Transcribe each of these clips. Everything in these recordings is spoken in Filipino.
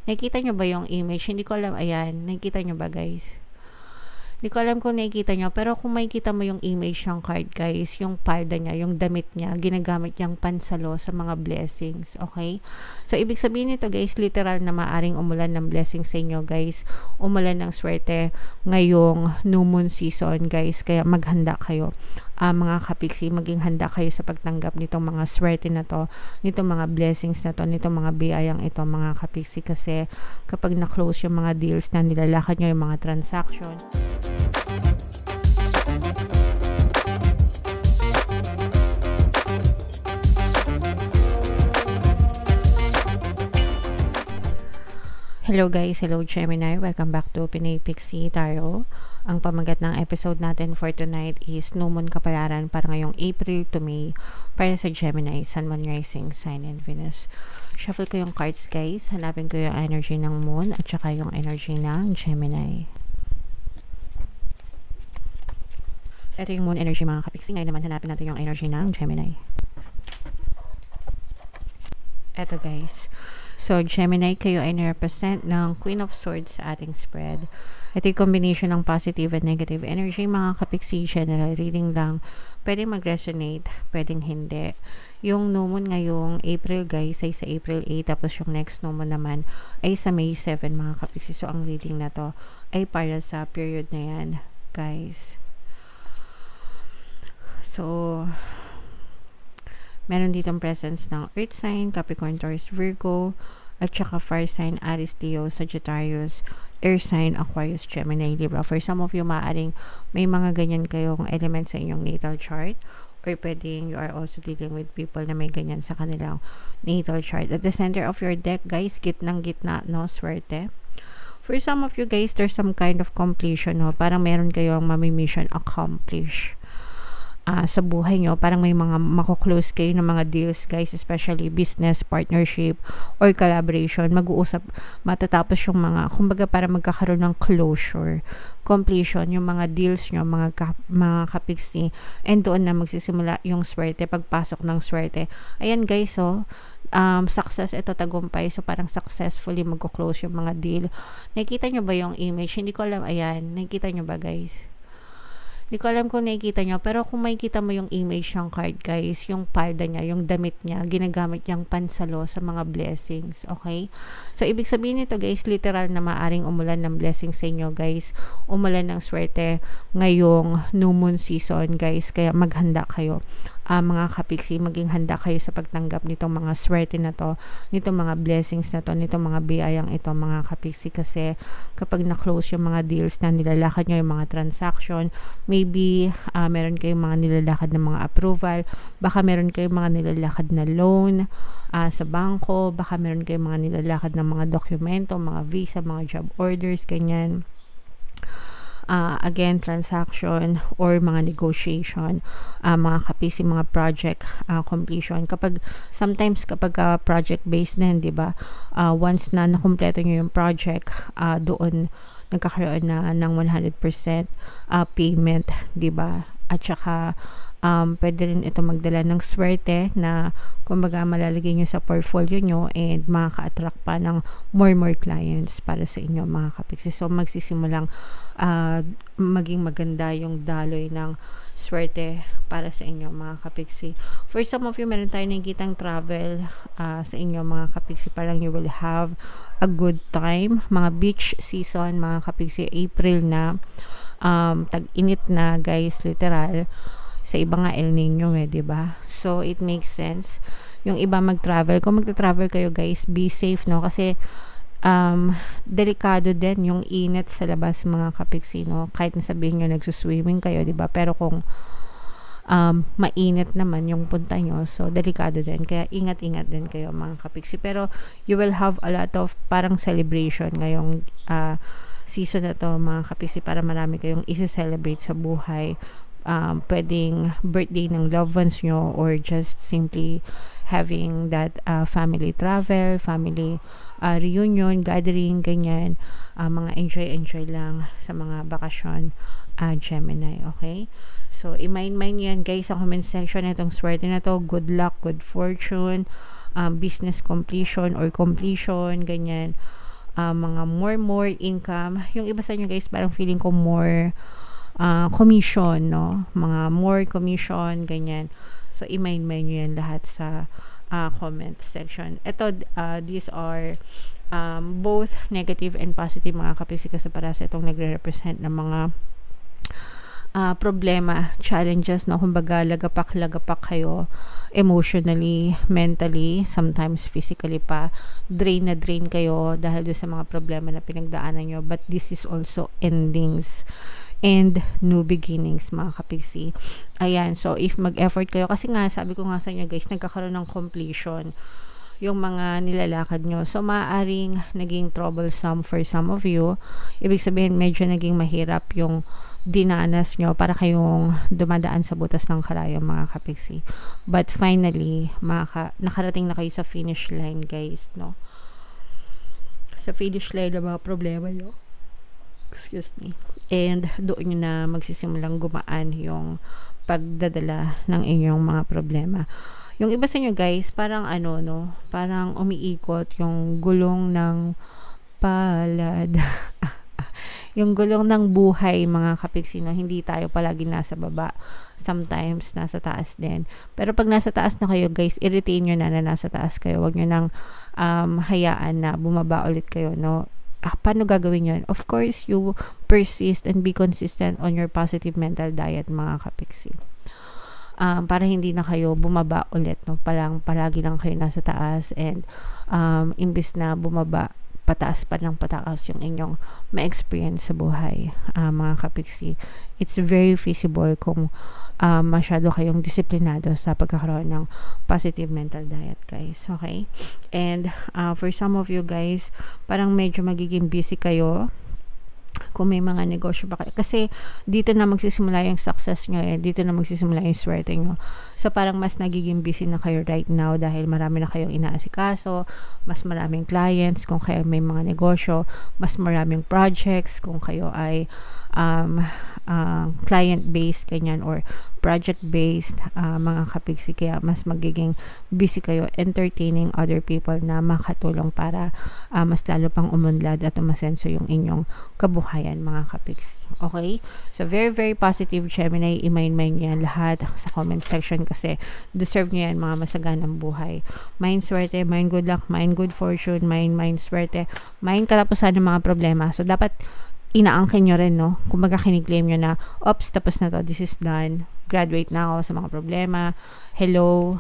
Nakikita nyo ba yung image? Hindi ko alam. Ayan. Nakikita nyo ba, guys? Hindi ko alam kung nakikita nyo, pero kung makikita mo yung image ng card, guys, yung palda niya, yung damit niya, ginagamit niyang pansalo sa mga blessings, okay? So, ibig sabihin nito, guys, literal na maaring umulan ng blessings sa inyo, guys. Umulan ng swerte ngayong new moon season, guys. Kaya maghanda kayo. Mga kapiksi, maging handa kayo sa pagtanggap nitong mga swerte na to, nitong mga blessings na to, nitong mga biyayang ito, mga kapiksi, kasi kapag na-close yung mga deals na nilalakad nyo, yung mga transaction. Hello guys, hello Gemini, welcome back to Pinay Pixie Tarot. Ang pamagat ng episode natin for tonight is New Moon Kapalaran para ngayong April to May para sa Gemini, Sun, Moon, Rising, Sign, and Venus. Shuffle ko yung cards guys, hanapin ko yung energy ng Moon at saka yung energy ng Gemini. So, ito yung Moon energy mga kapiksi. Ngayon naman hanapin natin yung energy ng Gemini. Ito guys. So, Gemini, kayo ay nirepresent ng Queen of Swords sa ating spread. Ito yung combination ng positive and negative energy. Mga kapiksi, general reading lang. Pwedeng mag-resonate, pwedeng hindi. Yung new moon ngayong April, guys, ay sa April 8. Tapos yung next new moon naman ay sa May 7, mga kapiksi. So, ang reading na to ay para sa period na yan, guys. So, meron ditong presence ng Earth sign, Capricorn, Taurus, Virgo, at saka fire sign, Aries, Leo, Sagittarius, air sign, Aquarius, Gemini, Libra. For some of you, maaaring may mga ganyan kayong elements sa inyong natal chart, or pwedeng you are also dealing with people na may ganyan sa kanilang natal chart. At the center of your deck, guys, gitnang gitna, no, swerte. For some of you guys, there's some kind of completion, no? Parang meron kayong mission accomplish sa buhay nyo. Parang may mga mako-close kayo ng mga deals guys, especially business, partnership, or collaboration. Mag-uusap, matatapos yung mga, kumbaga para magkakaroon ng closure, completion, yung mga deals nyo, mga kapiksi, and doon na magsisimula yung swerte, pagpasok ng swerte. Ayan guys, so success, ito tagumpay, so parang successfully magko-close yung mga deal. Nakikita nyo ba yung image? Hindi ko alam. Ayan, nakikita nyo ba guys? Hindi ko alam kung nakikita nyo, pero kung makikita mo yung image ng card guys, yung palda niya, yung damit niya, ginagamit niyang pansalo sa mga blessings, okay? So, ibig sabihin nito guys, literal na maaring umulan ng blessings sa inyo guys, umulan ng swerte ngayong new moon season guys, kaya maghanda kayo. Mga kapiksi, maging handa kayo sa pagtanggap nitong mga swerte na to, nitong mga blessings na to, nitong mga biyayang ito, mga kapiksi, kasi kapag na-close yung mga deals na nilalakad nyo, yung mga transaction, maybe meron kayong mga nilalakad na mga approval, baka meron kayong mga nilalakad na loan sa bangko, baka meron kayong mga nilalakad na mga dokumento, mga visa, mga job orders, ganyan. Again, transaction or mga negotiation, mga kapisi, mga project completion. Sometimes kapag project based din, 'di ba? Once na nakumpleto niyo yung project, doon nagkakaroon na ng 100% payment, 'di ba? At saka pwede rin ito magdala ng swerte na kumbaga malalagay nyo sa portfolio nyo and makaka-attract pa ng more clients para sa inyo mga kapiksi. So magsisimulang maging maganda yung daloy ng swerte para sa inyo mga kapiksi. For some of you, meron tayo nakikitang travel sa inyo mga kapiksi. Parang you will have a good time. Mga beach season mga kapiksi, April na, tag-init na guys, literal. Sa iba nga El Nino diba? So it makes sense yung iba mag-travel. Kung mag-travel kayo guys, be safe, no? Kasi delikado din yung init sa labas mga kapiksi, no? Kahit nasabihin nyo nagsuswimming kayo, diba? Pero kung mainit naman yung punta nyo, so delikado din, kaya ingat-ingat din kayo mga kapiksi. Pero you will have a lot of parang celebration ngayong season na to mga kapiksi, para marami kayong isi-celebrate sa buhay. Pwedeng birthday ng loved ones nyo, or just simply having that family travel, family reunion, gathering, ganyan. Mga enjoy lang sa mga bakasyon, Gemini, okay? So, i-mind yan guys sa comment section itong swerte na to. Good luck, good fortune, business completion or completion, ganyan. mga more income. Yung iba sa inyo guys, parang feeling ko more commission, no? Mga more commission, ganyan. So, i-mind nyo yan lahat sa comment section. Ito, these are both negative and positive mga kapiksi, kasi para sa itong nagre-represent ng mga problema, challenges, no? Kumbaga, lagapak kayo emotionally, mentally, sometimes physically pa. Drain na drain kayo dahil doon sa mga problema na pinagdaanan nyo. But this is also endings and new beginnings mga kapiksi. Ayan, so if mag-effort kayo, kasi nga, sabi ko nga sa inyo guys, nagkakaroon ng completion yung mga nilalakad nyo. So, maaaring naging troublesome for some of you. Ibig sabihin, medyo naging mahirap yung dinanas nyo para kayong dumadaan sa butas ng karayom mga kapiksi. But finally, nakarating na kayo sa finish line guys, no? Sa finish line ng mga problema nyo. Excuse me. And doon nyo na magsisimulang gumaan yung pagdadala ng inyong mga problema. Yung iba sa inyo guys, parang no? Parang umiikot yung gulong ng palad. Yung gulong ng buhay mga kapiksi, no? Hindi tayo palagi nasa baba. Sometimes nasa taas din. Pero pag nasa taas na kayo guys, i-retain nyo na nasa taas kayo. Huwag nyo nang hayaan na bumaba ulit kayo, no? Paano gagawin yun? Of course, you persist and be consistent on your positive mental diet mga kapiksi. Para hindi na kayo bumaba ulit, no? Palagi lang kayo nasa taas, and imbis na bumaba, pataas pa ng pataas yung inyong ma-experience sa buhay mga kapiksi. It's very feasible kung masyado kayong disiplinado sa pagkakaroon ng positive mental diet guys, okay? And for some of you guys, parang medyo magiging busy kayo kung may mga negosyo pa kayo. Kasi dito na magsisimula yung success nyo, dito na magsisimula yung swerte nyo. So parang mas nagiging busy na kayo right now dahil marami na kayong inaasikaso, mas maraming clients kung kayo may mga negosyo, mas maraming projects kung kayo ay client-based ganyan or project-based mga kapiksi, kaya mas magiging busy kayo entertaining other people na makatulong para mas lalo pang umunlad at umasenso yung inyong kabuhayan mga kapiksi. Okay? So very very positive Gemini, i-mind yan lahat sa comment section kasi deserve nyo yan mga masaganang buhay. Mind swerte, mind good luck, mind good fortune, mind swerte, mind katapusan ng mga problema. So dapat inaangkin nyo rin, no? Kumbaga kiniklaim nyo na, ops, tapos na to, this is done, graduate na ako sa mga problema, hello,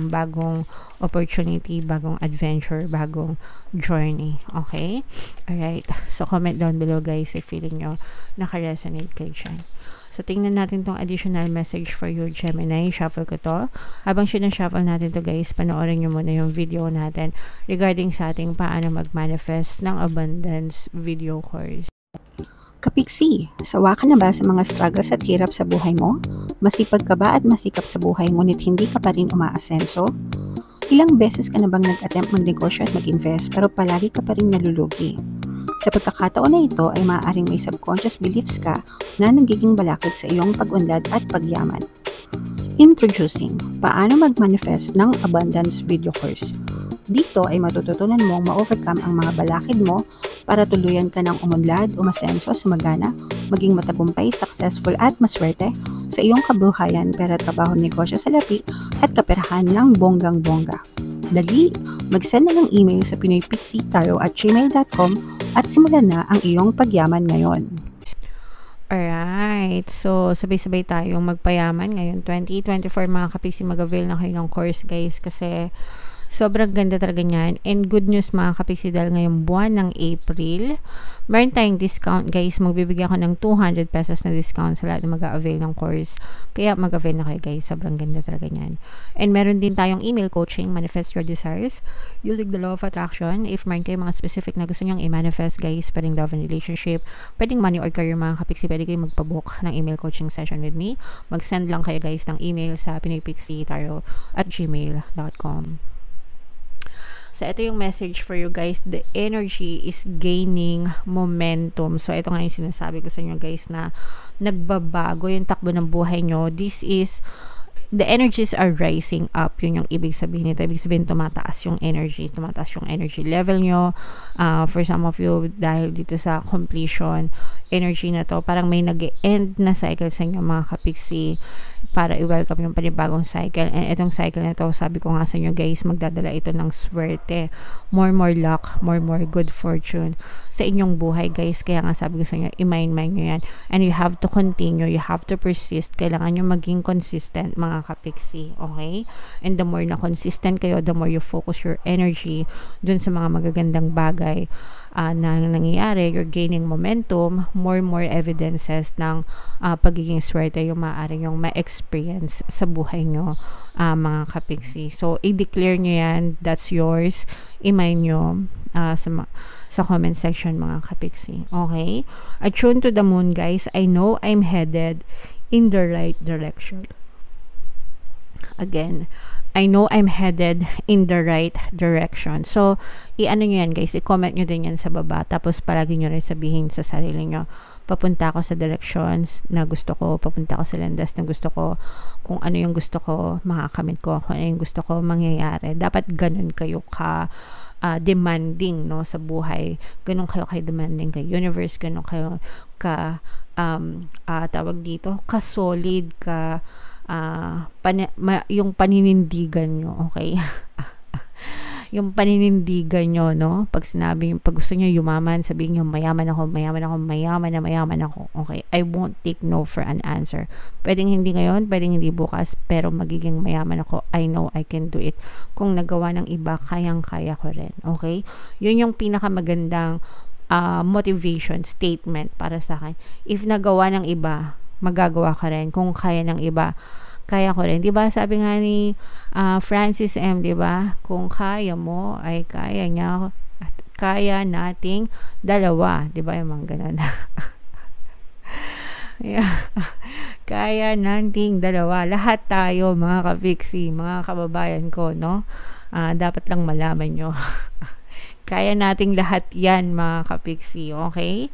bagong opportunity, bagong adventure, bagong journey, okay? Alright, so comment down below guys if feeling nyo naka-resonate kayo dyan. So, tingnan natin tong additional message for you, Gemini. Shuffle ko to. Habang sinashuffle natin to guys, panoorin nyo muna yung video natin regarding sa ating paano mag-manifest ng abundance video course. Kapiksi, sawa ka na ba sa mga struggles at hirap sa buhay mo? Masipag ka ba at masikap sa buhay ngunit hindi ka pa rin umaasenso? Ilang beses ka na bang nag-attempt magnegosyo at mag-invest pero palagi ka pa rin nalulugi? Sa pagkakataon na ito ay maaaring may subconscious beliefs ka na nagiging balakid sa iyong pag-unlad at pagyaman. Introducing, paano mag-manifest ng abundance video course. Dito ay matututunan mong ma-overcome ang mga balakid mo para tuluyan ka ng umunlad, umasenso, sumagana, maging matagumpay, successful at maswerte sa iyong kabuhayan, pera, trabaho, negosyo, salapi at kaperahan ng bonggang-bongga. Dali, mag-send na ng email sa pinoypixitaro@gmail.com at simulan na ang iyong pagyaman ngayon. Alright, so sabay-sabay tayong magpayaman ngayon 2024 mga kapiksi. Mag-avail na kayo ng course guys kasi sobrang ganda talaga niyan. And good news mga kapiksi, dahil ngayong buwan ng April, meron tayong discount guys. Magbibigay ako ng 200 pesos na discount sa lahat na mag-avail ng course. Kaya mag-avail na kayo guys. Sobrang ganda talaga niyan. And meron din tayong email coaching, Manifest Your Desires, using the law of attraction. If meron kayo mga specific na gusto nyong i-manifest guys, pwedeng love and relationship, pwedeng money or career mga kapiksi, pwede kayo magpabook ng email coaching session with me. Mag-send lang kayo guys ng email sa pinoypixitaro@gmail.com. So, ito yung message for you guys. The energy is gaining momentum. So, ito nga yung sinasabi ko sa inyo guys na nagbabago yung takbo ng buhay nyo. This is the energies are rising up. Yun yung ibig sabihin nito. Ibig sabihin, tumataas yung energy level nyo. For some of you, dahil dito sa completion energy na to, parang may nag-end na cycle sa inyo mga kapiksi, para i-welcome yung panibagong cycle. And itong cycle na to, sabi ko nga sa inyo guys, magdadala ito ng swerte, more luck, more good fortune sa inyong buhay guys. Kaya nga sabi ko sa inyo, i-mind nyo yan, and you have to continue, you have to persist. Kailangan nyo maging consistent mga kapiksi, okay? And the more na consistent kayo, the more you focus your energy dun sa mga magagandang bagay na nangyayari, you're gaining momentum, more evidences ng pagiging swerte yung maaari yung ma-experience sa buhay nyo mga kapiksi. So i-declare nyo yan, that's yours, i-mind nyo sa comment section mga kapiksi, okay? Attune to the moon guys. I know I'm headed in the right direction. Again, I know I'm headed in the right direction. So, i-ano nyo yan guys, i-comment nyo din yan sa baba. Tapos, palagi nyo rin sabihin sa sarili nyo, papunta ako sa directions na gusto ko, papunta ako sa landas na gusto ko, kung ano yung gusto ko, makakamit ko, kung ano yung gusto ko, mangyayari. Dapat ganun kayo demanding, no, sa buhay. Ganun kayo demanding kay universe, ganun kayo tawag dito, ka-solid, yung paninindigan nyo, okay? Yung paninindigan nyo, no? Pag gusto nyo yumaman, sabihin nyo, mayaman ako, okay? I won't take no for an answer. Pwedeng hindi ngayon, pwedeng hindi bukas, pero magiging mayaman ako. I know I can do it. Kung nagawa ng iba, kayang-kaya ko rin, okay? Yun yung pinakamagandang motivation statement para sa akin. If nagawa ng iba, magagawa ka rin. Kung kaya ng iba, kaya ko rin. Diba? Sabi nga ni Francis M, diba? Kung kaya mo, ay kaya niya, at kaya nating dalawa. Diba? Yung mga ganun. Yeah. Kaya nating dalawa. Lahat tayo, mga kapiksi, mga kababayan ko, no? Dapat lang malaman nyo. Kaya nating lahat yan, mga kapiksi, okay?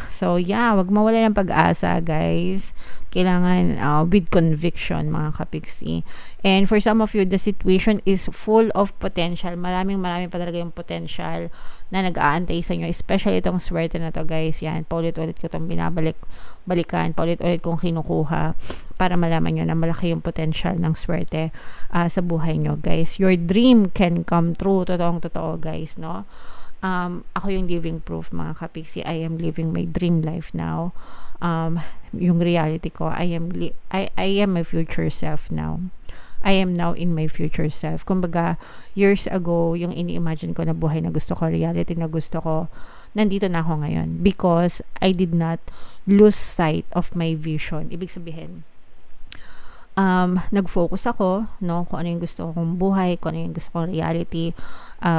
So yeah, wag mawala ng pag-asa guys. Kailangan with conviction, mga kapiksi. And for some of you, the situation is full of potential. Maraming pa talaga yung potential na nag-aantay sa inyo, especially itong swerte na to guys. Yan, paulit-ulit ko itong balikan, paulit-ulit kong kinukuha para malaman nyo na malaki yung potential ng swerte sa buhay nyo guys. Your dream can come true. Totoo guys, no? Ako yung living proof, mga kapiksi. I am living my dream life now. Yung reality ko, I am my future self now. I am now in my future self. Kumbaga, years ago, yung ini-imagine ko na buhay na gusto ko, reality na gusto ko, nandito na ako ngayon. Because I did not lose sight of my vision. Ibig sabihin, nag-focus ako, no, kung ano yung gusto kong buhay, kung ano yung gusto kong reality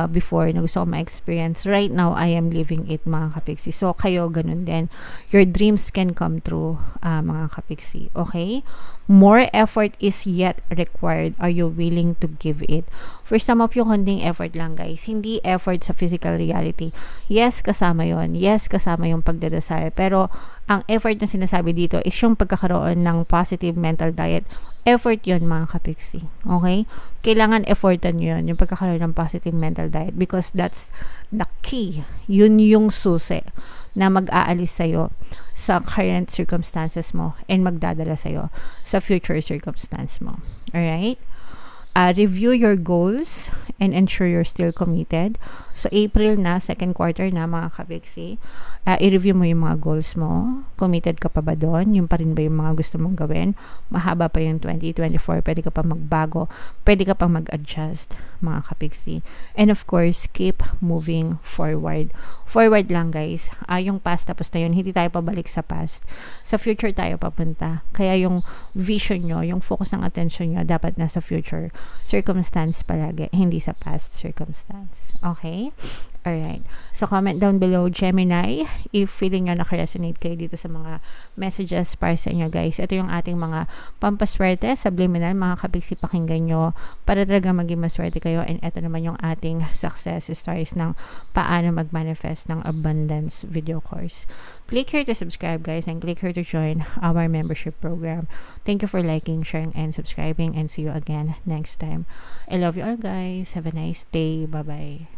before na gusto kong ma-experience. Right now, I am living it, mga kapiksi. So, kayo, ganun din. Your dreams can come true, mga kapiksi. Okay? More effort is yet required. Are you willing to give it? For some of you, konting effort lang, guys. Hindi effort sa physical reality. Yes, kasama yon. Yes, kasama yung pagdadasal. Pero, ang effort na sinasabi dito is yung pagkakaroon ng positive mental diet. Effort yon, mga kapiksi. Okay? Kailangan effortan nyo yun, yung pagkakaroon ng positive mental diet, because that's the key. Yun yung susi na mag-aalis sa'yo sa current circumstances mo and magdadala sa'yo sa future circumstance mo. Alright? Review your goals and ensure you're still committed. So, April na, second quarter na, mga kapiksi. I-review mo yung mga goals mo. Committed ka pa ba doon? Yung pa rin ba yung mga gusto mong gawin? Mahaba pa yung 2024. Pwede ka pa magbago. Pwede ka pa mag-adjust, mga kapiksi. And of course, keep moving forward. Forward lang, guys. Yung past, tapos na yun. Hindi tayo pabalik sa past. Sa future tayo papunta. Kaya yung vision nyo, yung focus ng attention nyo, dapat nasa future circumstance palagi, hindi sa past circumstance. Okay? Alright. So, comment down below, Gemini, if feeling nyo nakaresonate kayo dito sa mga messages para sa inyo, guys. Ito yung ating mga pampaswerte, subliminal, mga kapiksi, pakinggan nyo para talaga maging maswerte kayo. And ito naman yung ating success stories ng paano mag-manifest ng abundance video course. Click here to subscribe, guys, and click here to join our membership program. Thank you for liking, sharing, and subscribing, and see you again next time. I love you all, guys. Have a nice day. Bye-bye.